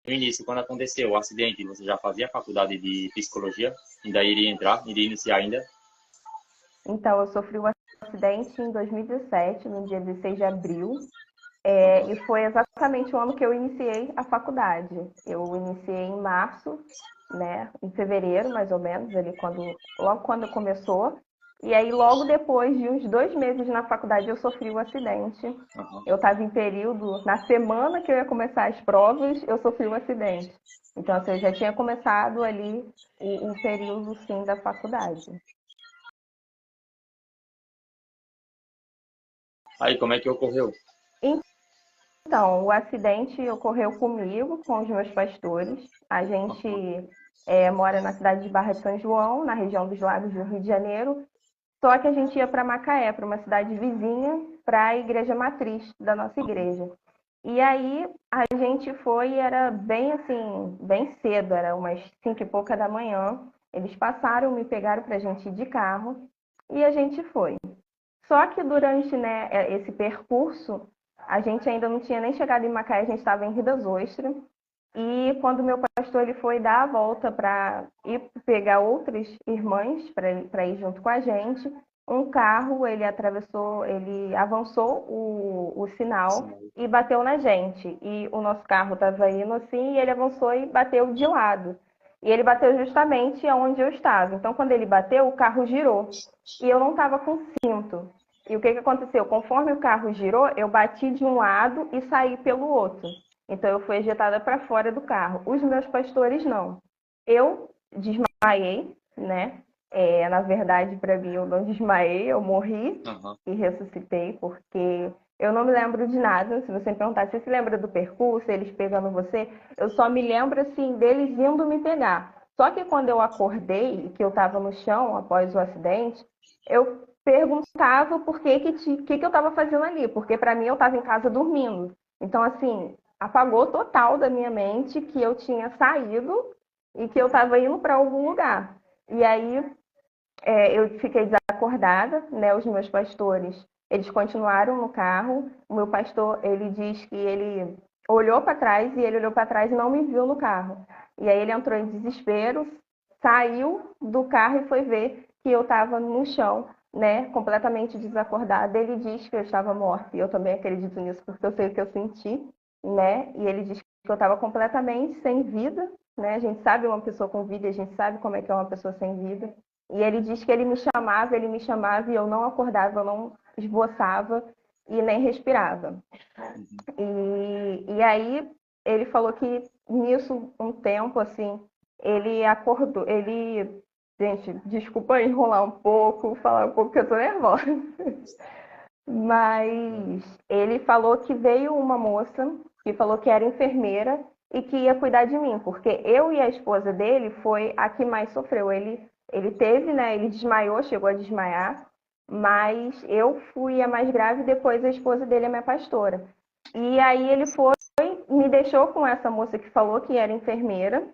no início, quando aconteceu o acidente, você já fazia faculdade de psicologia? Ainda iria entrar, iria iniciar ainda? Então, eu sofri um acidente em 2017, no dia 16 de abril, Aham. e foi exatamente o ano que eu iniciei a faculdade. Eu iniciei em março, né, em fevereiro, mais ou menos, ali logo quando começou. E aí, logo depois de uns 2 meses na faculdade, eu sofri o acidente. Aham. Eu estava em período, na semana que eu ia começar as provas, eu sofri o acidente. Então, assim, eu já tinha começado ali o período, sim, da faculdade. Aí, como é que ocorreu? Então, o acidente ocorreu comigo, com os meus pastores. A gente Aham. mora na cidade de Barra de São João, na região dos Lagos do Rio de Janeiro. Só que a gente ia para Macaé, para uma cidade vizinha, para a igreja matriz da nossa igreja. E aí a gente foi, era bem assim, bem cedo, era umas 5 e pouca da manhã. Eles passaram, me pegaram para a gente ir de carro e a gente foi. Só que durante, né, esse percurso, a gente ainda não tinha nem chegado em Macaé, a gente estava em Rio das Ostras. E quando meu pastor ele foi dar a volta para ir pegar outras irmãs para ir junto com a gente, um carro ele atravessou, ele avançou o sinal Sim. e bateu na gente. E o nosso carro estava indo assim e ele avançou e bateu de lado. E ele bateu justamente onde eu estava. Então, quando ele bateu, o carro girou. E eu não estava com cinto. E o que, que aconteceu? Conforme o carro girou, eu bati de um lado e saí pelo outro. Então eu fui ejetada para fora do carro. Os meus pastores não. Eu desmaiei, né? Na verdade, para mim, eu não desmaiei, eu morri Aham. e ressuscitei, porque eu não me lembro de nada. Se você me perguntar, você se lembra do percurso, eles pegando você? Eu só me lembro, assim, deles vindo me pegar. Só que quando eu acordei, que eu estava no chão após o acidente, eu perguntava por que eu estava fazendo ali, porque para mim eu estava em casa dormindo. Então, assim, apagou total da minha mente que eu tinha saído e que eu estava indo para algum lugar. E aí eu fiquei desacordada, né? Os meus pastores, eles continuaram no carro. O meu pastor, ele diz que ele olhou para trás e ele olhou para trás e não me viu no carro. E aí ele entrou em desespero, saiu do carro e foi ver que eu estava no chão, né? Completamente desacordada. Ele diz que eu estava morta e eu também acredito nisso porque eu sei o que eu senti, né? E ele diz que eu estava completamente sem vida, né? A gente sabe uma pessoa com vida, a gente sabe como é que é uma pessoa sem vida. E ele diz que ele me chamava e eu não acordava, eu não esboçava e nem respirava. Uhum. E aí ele falou que nisso, um tempo assim, ele acordou, ele. Gente, desculpa enrolar um pouco, falar um pouco que eu tô nervosa. Mas ele falou que veio uma moça que falou que era enfermeira e que ia cuidar de mim, porque eu e a esposa dele foi a que mais sofreu. Ele teve, né? Ele desmaiou, chegou a desmaiar, mas eu fui a mais grave, depois a esposa dele é minha pastora. E aí ele foi, me deixou com essa moça que falou que era enfermeira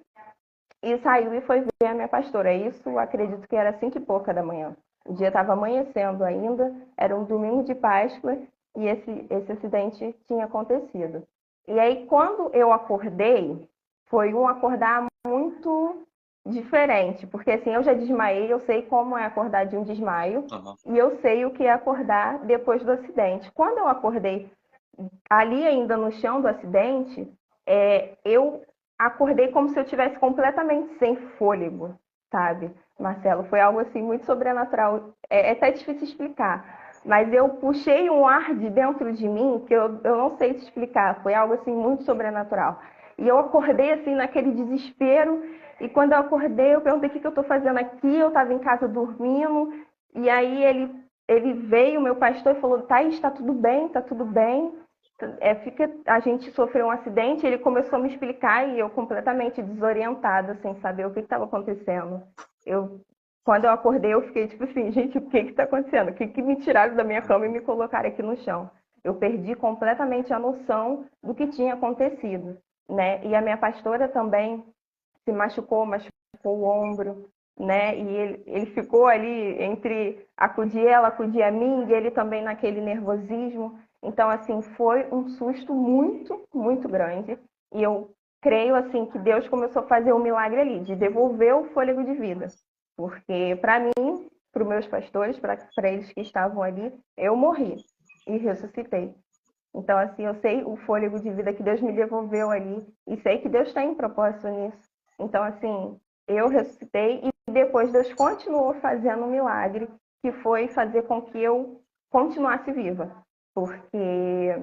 e saiu e foi ver a minha pastora. Isso acredito que era 5 e pouca da manhã. O dia estava amanhecendo ainda, era um domingo de Páscoa e esse acidente tinha acontecido. E aí, quando eu acordei, foi um acordar muito diferente, porque assim, eu já desmaiei, eu sei como é acordar de um desmaio Aham. e eu sei o que é acordar depois do acidente. Quando eu acordei ali ainda no chão do acidente, eu acordei como se eu tivesse completamente sem fôlego, sabe, Marcelo? Foi algo assim muito sobrenatural. É até difícil explicar, mas eu puxei um ar de dentro de mim que eu não sei te explicar. Foi algo assim muito sobrenatural. E eu acordei assim naquele desespero. E quando eu acordei, eu perguntei o que eu estou fazendo aqui. Eu estava em casa dormindo. E aí ele veio, meu pastor, e falou: Thaís, está tudo bem, está tudo bem. A gente sofreu um acidente, ele começou a me explicar e eu completamente desorientada, sem saber o que estava acontecendo. Eu, quando eu acordei, eu fiquei tipo assim, gente, o que está acontecendo? O que me tiraram da minha cama e me colocaram aqui no chão? Eu perdi completamente a noção do que tinha acontecido, né? E a minha pastora também se machucou o ombro, né? E ele ficou ali entre acudir ela, acudir a mim, e ele também naquele nervosismo. Então, assim, foi um susto muito, muito grande. E eu creio assim que Deus começou a fazer um milagre ali, de devolver o fôlego de vida. Porque para mim, para os meus pastores, para eles que estavam ali, eu morri e ressuscitei. Então, assim, eu sei o fôlego de vida que Deus me devolveu ali e sei que Deus tem propósito nisso. Então, assim, eu ressuscitei e depois Deus continuou fazendo um milagre que foi fazer com que eu continuasse viva. Porque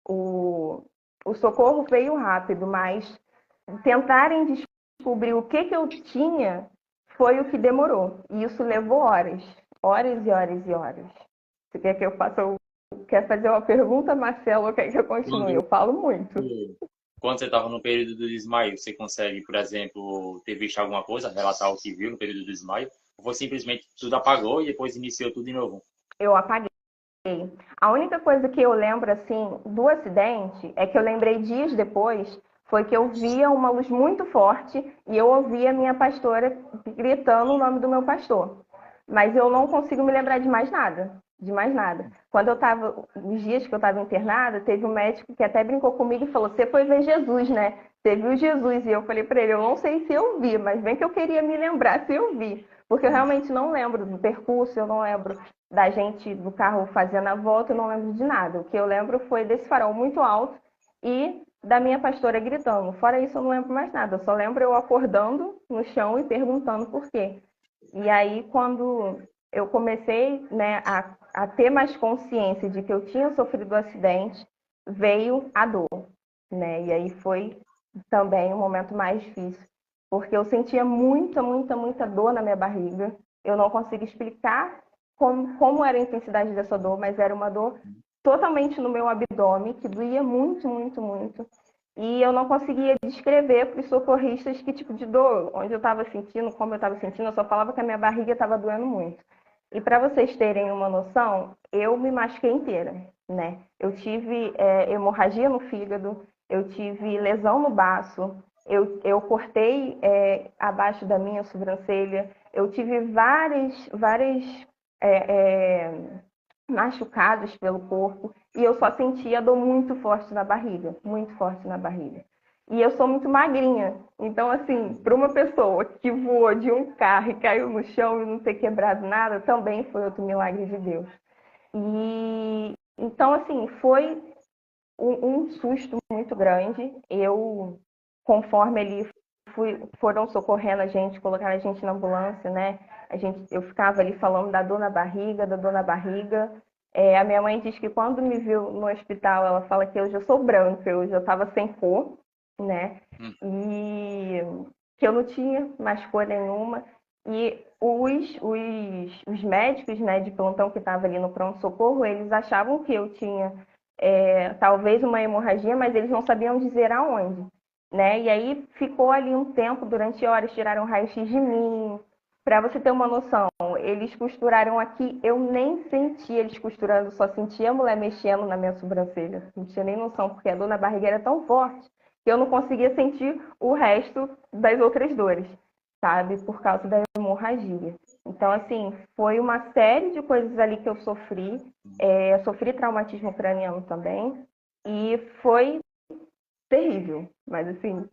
o, o socorro veio rápido, mas tentarem descobrir o que eu tinha foi o que demorou. E isso levou horas. Horas e horas e horas. Você quer que eu faça Quer fazer uma pergunta, Marcelo, ou quer que eu continue? Eu Quando, falo muito. quando você estava no período do desmaio, você consegue, por exemplo, ter visto alguma coisa, relatar o que viu no período do desmaio? Ou foi simplesmente tudo apagou e depois iniciou tudo de novo? Eu apaguei. A única coisa que eu lembro, assim, do acidente, é que eu lembrei dias depois, foi que eu via uma luz muito forte e eu ouvia a minha pastora gritando o nome do meu pastor. Mas eu não consigo me lembrar de mais nada. De mais nada. Quando eu estava, os dias que eu estava internada, teve um médico que até brincou comigo e falou: Você foi ver Jesus, né? Você viu Jesus? E eu falei para ele: Eu não sei se eu vi, mas bem que eu queria me lembrar se eu vi. Porque eu realmente não lembro do percurso, eu não lembro da gente do carro fazendo a volta, eu não lembro de nada. O que eu lembro foi desse farol muito alto e da minha pastora gritando. Fora isso, eu não lembro mais nada. Eu só lembro eu acordando no chão e perguntando por quê. E aí, quando eu comecei, né, a ter mais consciência de que eu tinha sofrido um acidente, veio a dor, né? E aí foi também o momento mais difícil, porque eu sentia muita, muita, muita dor na minha barriga. Eu não consigo explicar como era a intensidade dessa dor, mas era uma dor totalmente no meu abdômen, que doía muito, muito, muito. E eu não conseguia descrever para os socorristas que tipo de dor, onde eu estava sentindo, como eu estava sentindo, eu só falava que a minha barriga estava doendo muito. E para vocês terem uma noção, eu me machuquei inteira, né? Eu tive hemorragia no fígado, eu tive lesão no baço, eu cortei abaixo da minha sobrancelha, eu tive várias é, é, machucados pelo corpo e eu só sentia dor muito forte na barriga, muito forte na barriga. E eu sou muito magrinha, então assim, para uma pessoa que voou de um carro e caiu no chão e não ter quebrado nada, também foi outro milagre de Deus. E então assim, foi um susto muito grande. Eu, conforme ele foram socorrendo a gente, colocaram a gente na ambulância, né? Eu ficava ali falando da dor na barriga, da dor na barriga. A minha mãe diz que quando me viu no hospital, ela fala que eu já sou branca, eu já estava sem cor, né? E que eu não tinha mais cor nenhuma. E os médicos, né, de plantão que estavam ali no pronto-socorro, eles achavam que eu tinha talvez uma hemorragia, mas eles não sabiam dizer aonde, né? E aí ficou ali um tempo, durante horas, tiraram raio-x de mim. Para você ter uma noção, eles costuraram aqui, eu nem senti eles costurando, só sentia a mulher mexendo na minha sobrancelha. Não tinha nem noção, porque a dor na barriga era tão forte que eu não conseguia sentir o resto das outras dores, sabe? Por causa da hemorragia. Então, assim, foi uma série de coisas ali que eu sofri. Sofri traumatismo craniano também. E foi terrível. Mas, assim,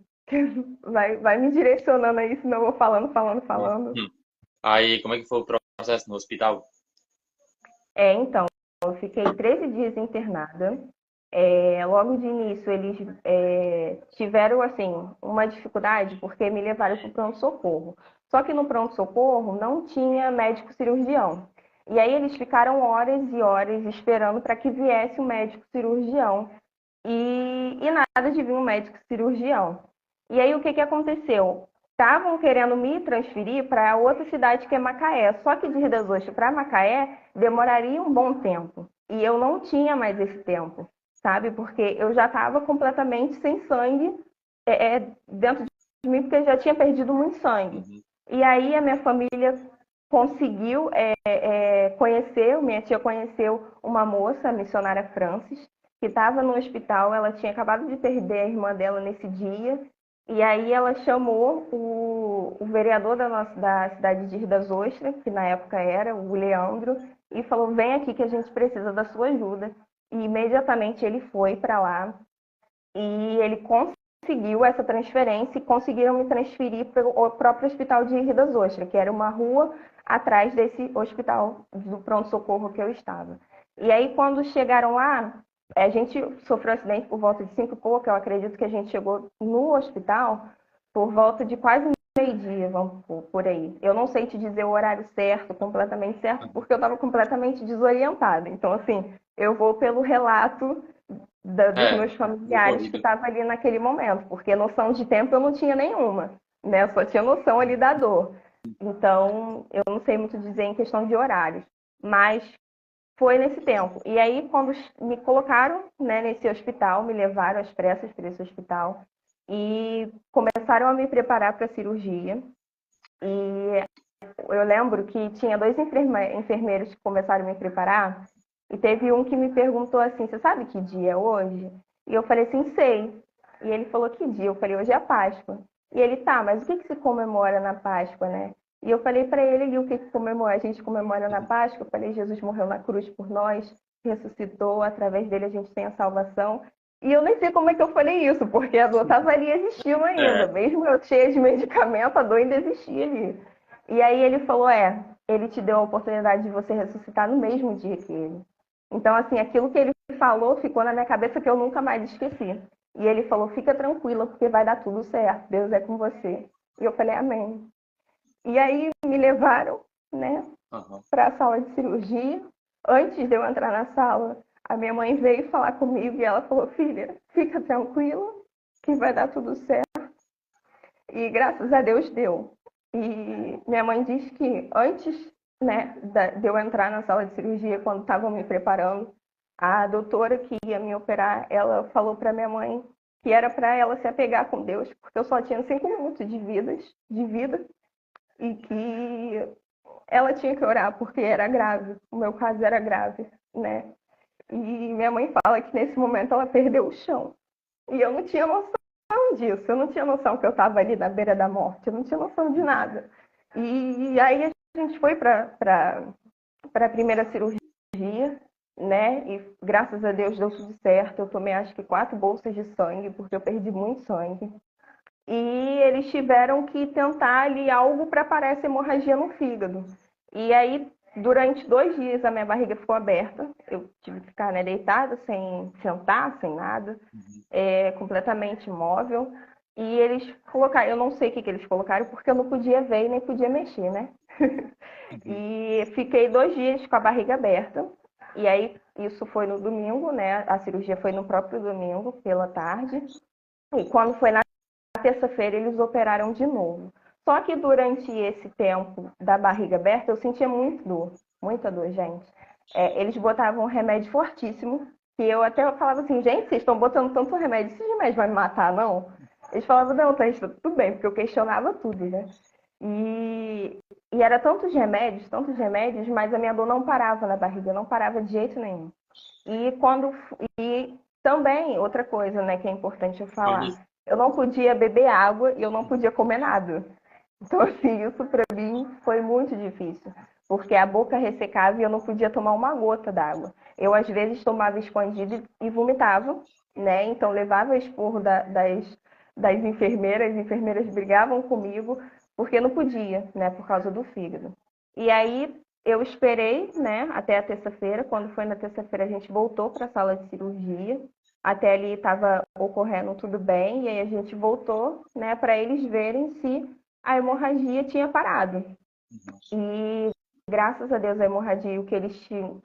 vai me direcionando aí, senão eu vou falando. Aí, como é que foi o processo no hospital? Então, eu fiquei 13 dias internada. Logo de início, eles tiveram, assim, uma dificuldade porque me levaram para o pronto-socorro. Só que no pronto-socorro não tinha médico cirurgião. E aí eles ficaram horas e horas esperando para que viesse o médico cirurgião. E nada de vir um médico cirurgião. E aí o que aconteceu? Estavam querendo me transferir para outra cidade que é Macaé. Só que de Rio das Ostras para Macaé demoraria um bom tempo. E eu não tinha mais esse tempo, sabe? Porque eu já estava completamente sem sangue dentro de mim, porque eu já tinha perdido muito sangue. E aí a minha família conseguiu conhecer, minha tia conheceu uma moça, a missionária Francis, que estava no hospital, ela tinha acabado de perder a irmã dela nesse dia, e aí ela chamou o vereador da cidade de Rio das Ostras, que na época era o Leandro, e falou: vem aqui que a gente precisa da sua ajuda. E imediatamente ele foi para lá, e ele conseguiu essa transferência e conseguiram me transferir para o próprio hospital de Rio das Ostras, que era uma rua atrás desse hospital do pronto-socorro que eu estava. E aí, quando chegaram lá, a gente sofreu um acidente por volta de 5 e pouco, eu acredito que a gente chegou no hospital por volta de quase meio-dia, vamos por aí. Eu não sei te dizer o horário certo, completamente certo, porque eu estava completamente desorientada. Então, assim, eu vou pelo relato dos meus familiares que estavam ali naquele momento, porque noção de tempo eu não tinha nenhuma, né? Eu só tinha noção ali da dor. Então, eu não sei muito dizer em questão de horários, mas foi nesse tempo. E aí, quando me colocaram, né, nesse hospital, me levaram às pressas para esse hospital e começaram a me preparar para a cirurgia. E eu lembro que tinha 2 enfermeiros que começaram a me preparar e teve um que me perguntou assim, você sabe que dia é hoje? E eu falei assim, sei. E ele falou, que dia? Eu falei, hoje é a Páscoa. E ele, tá, mas o que se comemora na Páscoa, né? E eu falei para ele ali o que comemora. A gente comemora na Páscoa. Eu falei, Jesus morreu na cruz por nós, ressuscitou, através dele a gente tem a salvação. E eu nem sei como é que eu falei isso, porque a dor estava ali existindo ainda. Mesmo eu cheia de medicamento, a dor ainda existia ali. E aí ele falou, ele te deu a oportunidade de você ressuscitar no mesmo dia que ele. Então, assim, aquilo que ele falou ficou na minha cabeça que eu nunca mais esqueci. E ele falou, fica tranquila, porque vai dar tudo certo, Deus é com você. E eu falei, amém. E aí me levaram, né, para a sala de cirurgia. Antes de eu entrar na sala, a minha mãe veio falar comigo e ela falou, filha, fica tranquila, que vai dar tudo certo. E graças a Deus deu. E minha mãe disse que antes, né, de eu entrar na sala de cirurgia, quando estavam me preparando, a doutora que ia me operar, ela falou para minha mãe que era para ela se apegar com Deus, porque eu só tinha 5 minutos de vida e que ela tinha que orar porque era grave, o meu caso era grave, né? E minha mãe fala que nesse momento ela perdeu o chão. E eu não tinha noção disso, eu não tinha noção que eu estava ali na beira da morte, eu não tinha noção de nada. E aí a gente foi para a primeira cirurgia, né? E graças a Deus deu tudo certo. Eu tomei acho que 4 bolsas de sangue, porque eu perdi muito sangue. E eles tiveram que tentar ali algo para parar essa hemorragia no fígado. E aí, durante 2 dias, a minha barriga ficou aberta. Eu tive que ficar, né, deitada, sem sentar, sem nada, completamente imóvel. E eles colocaram, eu não sei o que eles colocaram, porque eu não podia ver e nem podia mexer, né? E fiquei 2 dias com a barriga aberta. E aí, isso foi no domingo, né? A cirurgia foi no próprio domingo, pela tarde. E quando foi na terça-feira, eles operaram de novo. Só que durante esse tempo da barriga aberta, eu sentia muita dor, gente. Eles botavam um remédio fortíssimo, que eu até falava assim, gente, vocês estão botando tanto remédio, esse remédio vai me matar, não? Eles falavam, não, tá tudo bem, porque eu questionava tudo, né? E era tantos remédios, mas a minha dor não parava na barriga, não parava de jeito nenhum. E também, outra coisa, né, que é importante eu falar, eu não podia beber água e eu não podia comer nada. Então, assim, isso para mim foi muito difícil, porque a boca ressecava e eu não podia tomar uma gota d'água. Eu, às vezes, tomava escondido e vomitava, né? Então, levava esporro das enfermeiras, as enfermeiras brigavam comigo, porque não podia, né, por causa do fígado. E aí, eu esperei, né, até a terça-feira. Quando foi na terça-feira, a gente voltou para a sala de cirurgia. Até ali estava ocorrendo tudo bem, e aí a gente voltou, né, para eles verem se a hemorragia tinha parado. E graças a Deus a hemorragia, o que eles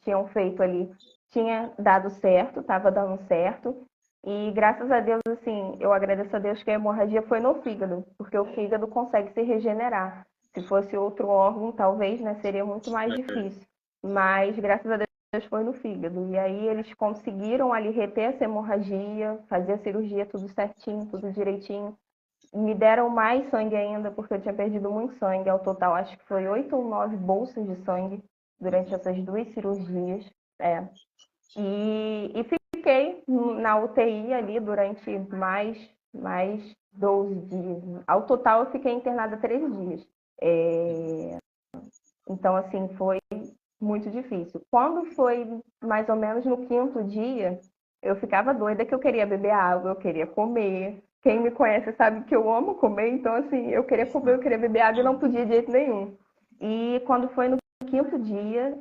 tinham feito ali tinha dado certo, estava dando certo. E graças a Deus, assim, eu agradeço a Deus que a hemorragia foi no fígado, porque o fígado consegue se regenerar. Se fosse outro órgão, talvez, né, seria muito mais difícil. Mas graças a Deus foi no fígado. E aí eles conseguiram ali reter essa hemorragia, fazer a cirurgia tudo certinho, tudo direitinho. Me deram mais sangue ainda, porque eu tinha perdido muito sangue. Ao total, acho que foi 8 ou 9 bolsas de sangue durante essas 2 cirurgias. E fiquei na UTI ali durante mais 12 dias. Ao total, eu fiquei internada 3 dias. Então, assim, foi muito difícil. Quando foi mais ou menos no 5º dia, eu ficava doida que eu queria beber água, eu queria comer, quem me conhece sabe que eu amo comer, então assim, eu queria comer, eu queria beber água e não podia de jeito nenhum. E quando foi no quinto dia,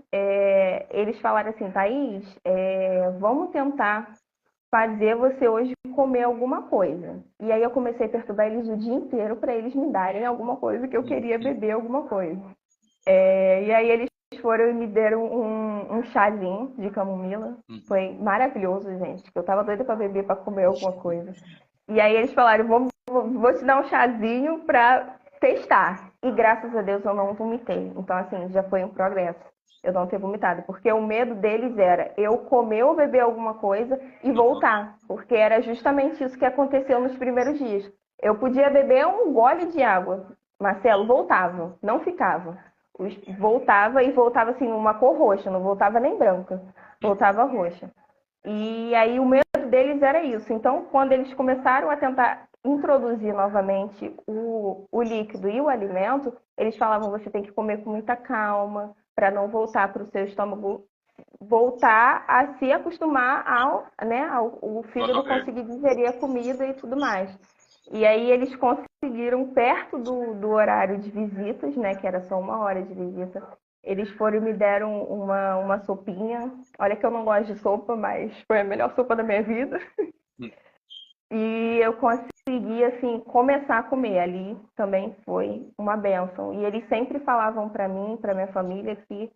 eles falaram assim, Thaís, vamos tentar fazer você hoje comer alguma coisa. E aí eu comecei a perturbar eles o dia inteiro para eles me darem alguma coisa que eu queria beber alguma coisa. E aí eles foram e me deram um chazinho de camomila. Foi maravilhoso, gente. Eu tava doida para beber, para comer alguma coisa. E aí eles falaram, vou te dar um chazinho para testar. E graças a Deus eu não vomitei. Então, assim, já foi um progresso eu não ter vomitado. Porque o medo deles era eu comer ou beber alguma coisa e voltar. Porque era justamente isso que aconteceu nos primeiros dias. Eu podia beber um gole de água. Marcelo, voltava, não ficava. Voltava e voltava assim, uma cor roxa, não voltava nem branca, voltava roxa. E aí o medo deles era isso. Então, quando eles começaram a tentar introduzir novamente o líquido e o alimento, eles falavam, você tem que comer com muita calma, para não voltar para o seu estômago, voltar a se acostumar ao o fígado conseguir digerir a comida e tudo mais. E aí eles conseguiram, perto do horário de visitas, né, que era só 1 hora de visita, eles foram e me deram uma sopinha. Olha que eu não gosto de sopa, mas foi a melhor sopa da minha vida. E eu consegui, assim, começar a comer. Ali também foi uma bênção. E eles sempre falavam para mim, para minha família, que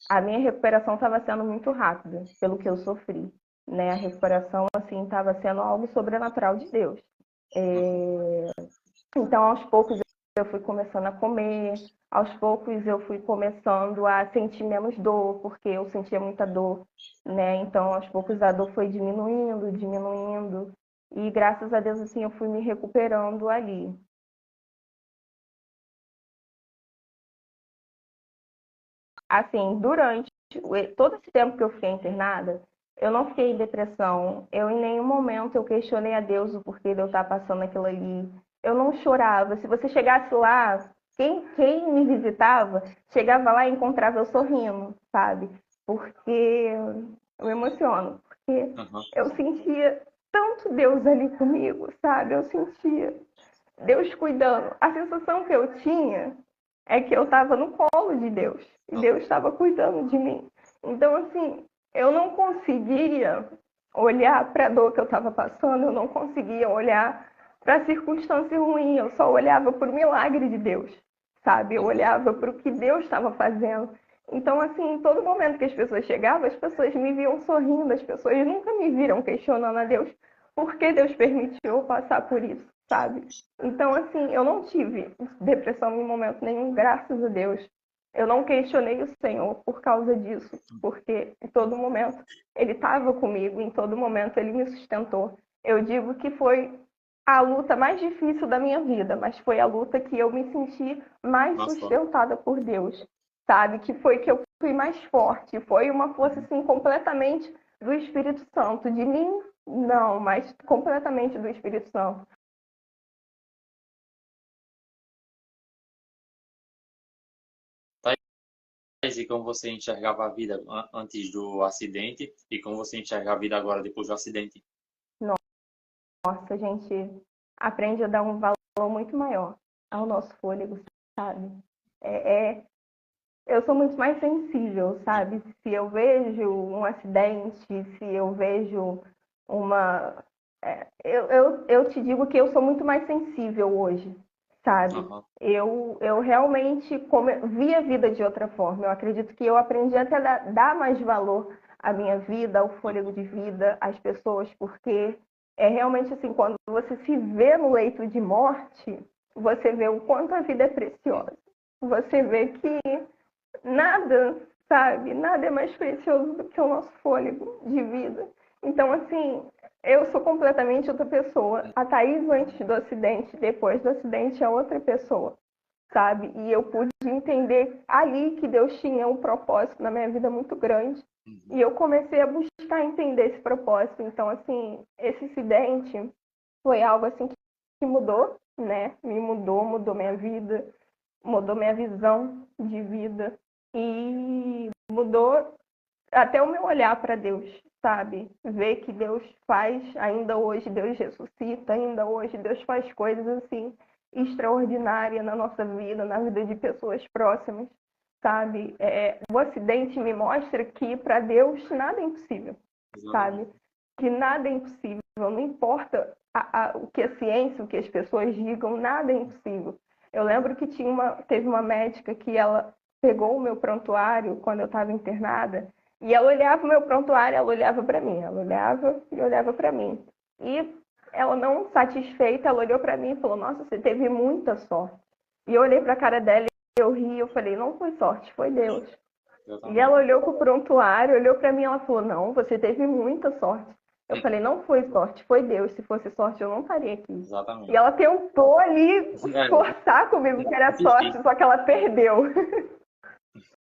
a minha recuperação estava sendo muito rápida, pelo que eu sofri. Né? A recuperação, assim, estava sendo algo sobrenatural de Deus. Então, aos poucos, eu fui começando a comer, aos poucos eu fui começando a sentir menos dor, porque eu sentia muita dor, né? Então, aos poucos a dor foi diminuindo, diminuindo, e graças a Deus, assim, eu fui me recuperando ali. Assim, durante todo esse tempo que eu fiquei internada, eu não fiquei em depressão, eu em nenhum momento eu questionei a Deus o porquê de eu estar passando aquilo ali. Eu não chorava. Se você chegasse lá, quem me visitava, chegava lá e encontrava eu sorrindo, sabe? Porque eu me emociono, porque eu sentia tanto Deus ali comigo, sabe? Eu sentia Deus cuidando. A sensação que eu tinha é que eu estava no colo de Deus e Deus estava cuidando de mim. Então, assim, eu não conseguia olhar para a dor que eu estava passando, eu não conseguia olhar para a circunstância ruim, eu só olhava para o milagre de Deus, sabe? Eu olhava para o que Deus estava fazendo. Então, assim, em todo momento que as pessoas chegavam, as pessoas me viam sorrindo, as pessoas nunca me viram questionando a Deus por que Deus permitiu eu passar por isso, sabe? Então, assim, eu não tive depressão em momento nenhum, graças a Deus. Eu não questionei o Senhor por causa disso, porque em todo momento Ele estava comigo, em todo momento Ele me sustentou. Eu digo que foi a luta mais difícil da minha vida, mas foi a luta que eu me senti mais sustentada por Deus, sabe? Que foi que eu fui mais forte, foi uma força, assim, completamente do Espírito Santo. De mim, não, mas completamente do Espírito Santo. E como você enxergava a vida antes do acidente e como você enxerga a vida agora depois do acidente? Nossa, a gente aprende a dar um valor muito maior ao nosso fôlego, sabe? Eu sou muito mais sensível, sabe? Se eu vejo um acidente, se eu vejo uma. Eu te digo que eu sou muito mais sensível hoje, sabe? Eu realmente vi a vida de outra forma. Eu acredito que eu aprendi até a dar mais valor à minha vida, ao fôlego de vida, às pessoas, porque é realmente assim, quando você se vê no leito de morte, você vê o quanto a vida é preciosa. Você vê que nada, sabe? Nada é mais precioso do que o nosso fôlego de vida. Então, assim, eu sou completamente outra pessoa. A Thaís antes do acidente, depois do acidente, é outra pessoa, sabe? E eu pude entender ali que Deus tinha um propósito na minha vida muito grande. E eu comecei a buscar entender esse propósito. Então, assim, esse acidente foi algo assim que mudou, né? Me mudou, mudou minha vida, mudou minha visão de vida e mudou até o meu olhar para Deus, sabe? Ver que Deus faz, ainda hoje Deus ressuscita, ainda hoje Deus faz coisas assim extraordinárias na nossa vida, na vida de pessoas próximas, sabe? O acidente me mostra que para Deus nada é impossível, sabe? Que nada é impossível, não importa o que a ciência, o que as pessoas digam, nada é impossível. Eu lembro que teve uma médica que ela pegou o meu prontuário quando eu estava internada e ela olhava o meu prontuário, ela olhava para mim, ela olhava e olhava para mim. E ela não satisfeita, ela olhou para mim e falou: Nossa, você teve muita sorte. E eu olhei para a cara dela e eu ri, eu falei: Não foi sorte, foi Deus. E ela olhou para o prontuário, olhou para mim e ela falou: Não, você teve muita sorte. Eu falei: Não foi sorte, foi Deus. Se fosse sorte, eu não estaria aqui. Exatamente. E ela tentou ali forçar comigo que era sorte, só que ela perdeu.